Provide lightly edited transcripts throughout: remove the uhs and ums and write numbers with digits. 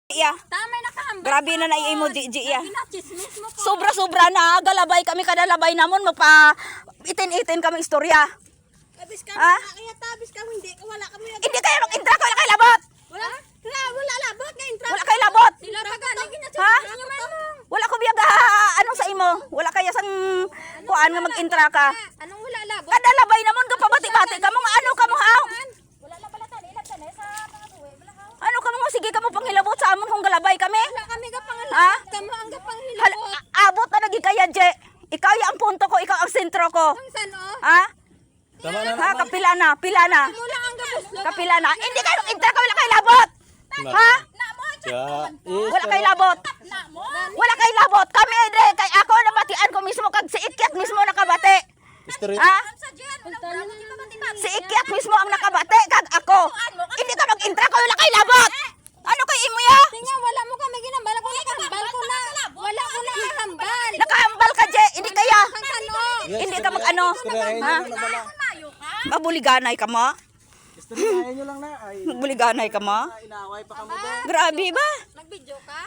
Ya. Tamay nakahambal. Grabe na nai-imo Ji ya. Ginachismis mo ko. Sobra-sobra na galabay kami kada labay namon magpa itin-itin kami istorya. Tabis kami, Ha? kaya tabis kami, hindi, wala kami. Hindi kayo mag-intra ko, wala kayo labot. Wala labot nga intra. Wala kayo labot. Sila pagani Ha? ginachismis nyo man. Wala ko biyaga ano sa imo. Wala kaya sang kuan nga mag-intra ka. Anong wala labot? Kada labay namon ka pabati-bati ka mo nga ano ka mo haw. Wala la pala tani, ilan tani sa mga buhay. Wala ka. Ano ka mo nga sige ka mo panghilabot sa amon kung galabay kami. Wala kami ka Ha? pangalabot. Kamo ang gapanghilabot. Abot na nagi kaya Je. Ikaw ya ang punto ko, ikaw ang sentro ko. Ang san o? Ha? Tama na Ha, kapila na, pila na. Kamo lang ang gabuslog. Kapila na. Hindi kayo mag-intra ka, wala kayo labot. Ha? Wala kayo labot. Wala kayo labot. Kami ide kay ako nabatian ko mismo kag si Ikyat mismo nakabati. History. Ha? Si Ikyat mismo ang nakabati kag ako. Hindi ka mag-intra ka, wala kayo labot. Ano kay imo ya? Tinga, wala mo kami ginambal. Ako nakahambal ko na. Wala ko na kahambal. Nakahambal ka Je, hindi kaya. Ang san o? Hindi ka mag-ano. Istoryahin Ha? nyo lang na bala. Mabuliganay ka mo? Istoryahin nyo lang na. Ay, Buliganay ka mo? inaaway pa kamo doon. Grabe ba? Nag-video ka?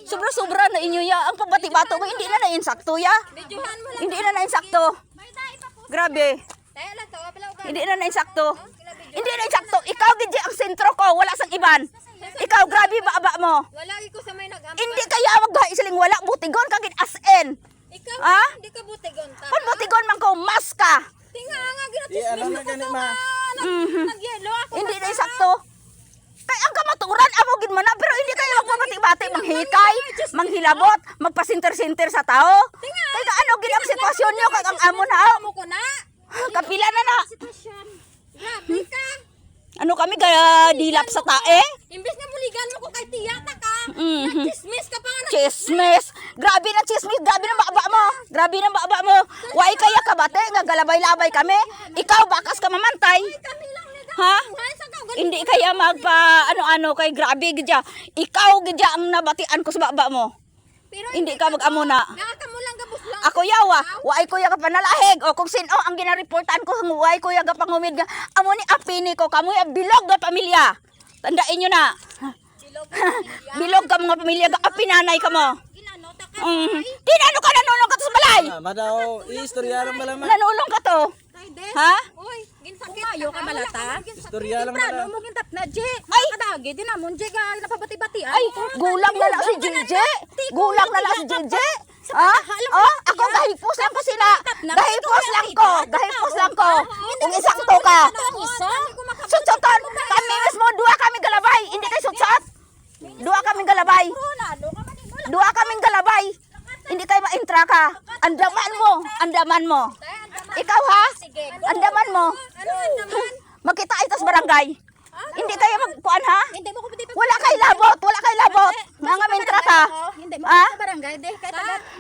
Sobra-sobra na inyo ya. Ang pabati-bato mo, hindi na na-insakto ya. Videohan mo lang. Hindi na na-insakto. Grabe. Tayo lang to. Wala ko. Hindi na na-insakto. Hindi na insakto. Ikaw gidya ang sentro ko, wala sang iban. Ikaw grabe ba mo? Wala ko sa may nag-ambal. Hindi kaya magdahi siling wala butigon kagid as in. Ikaw, Ha? hindi ka butigon ta. Kun butigon man ko mas ka. Tinga nga Iya, ginatismis alam mo na ko gani to ma. Nagyelo ako. Hindi na insakto. Kay ang kamaturan amo gid man na pero hindi kayo magpabati-bati manghikay, manghilabot, magpasinter-sinter sa tao. Kay ano gid ang sitwasyon nyo kag ang amo na. Mo ko na. Kapila na na. Sitwasyon. Grabe ka. Ano kami kaya dilap sa tae? Imbes nga muligan mo ko kay tiyata ka. Mhm. Nagchismis ka pa nga. Chismis. Grabe na chismis. Grabe na baba mo. Grabe na baba mo. Why kaya kabate nga galabay-labay kami? Ikaw bakas ka mamantay. Kami lang ni Ha? sa ka. Hindi kaya magpa ano-ano kay grabe gidya. Ikaw gidya ang nabatian ko sa baba mo. Pero Hindi ka mag-amo na. Nga mo lang gabos lang. Ako yawa, waay kuya ka panalahig. O kung sino ang ginareportan ko, waay kuya ka pangumid nga. Amo ni apini ko, kamoy bilog nga pamilya. Tandain nyo na. Bilog ka mga pamilya, ka apinanay ka mo. Ginanota ka. Tinano ka, nanulong ka to sa balay. Madaw, istorya lang bala ma. Nanulong ka to. Tay des. Ha? Uy, ginsakit. Kumayo ka balata. Istorya lang bala. Mo gintap na je. Ay! Kadagi din namon je ga napabati-batian. Ay, gulang na lang si Jeje. Gulang na lang si Jeje. Ha? Oh, ako gahipos lang ko sila. Gahipos lang ko. Gahipos lang ko. Kung isang to ka. Isa. Sutsutan. Kami mismo, dua kami galabay. Hindi kayo sutsat. Dua kami galabay. Dua kaming galabay. Hindi kayo ma-intra ka. Andaman mo. Andaman mo. Ikaw ha? Andaman mo. Ano naman? Magkita ay tas barangay. Hindi kayo magkuan ha? Hindi mo ko pwede pa. Wala kay labot. Wala kay labot. Nga mintra ka. Hindi mo Ha? sa barangay de kay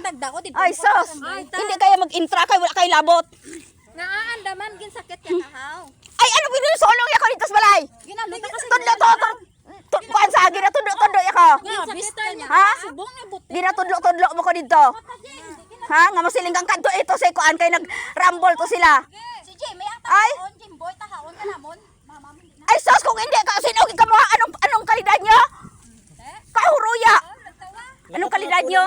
tagda ko dito. Ay sos. Hindi kayo mag-intra kay wala kay labot. Naaandaman gin sakit ka tahaw. Ay ano binusolong yako dito sa balay? Ginalota kasi. Tudlo to. Kuan sa gina tudlo yako. Bista niya. Ha? Subong na buti. Di na tudlo mo ko dito. Ha? Nga masilinggang kanto ito sa kuan kay nag-rumble to sila. Si Jimmy ang Ay. taon, Jimboy tahawon ka namon. Mama mo na. Ay sos kung hindi ka sinugi ka mo anong kalidad nyo? Kahuruya. Anong kalidad nyo?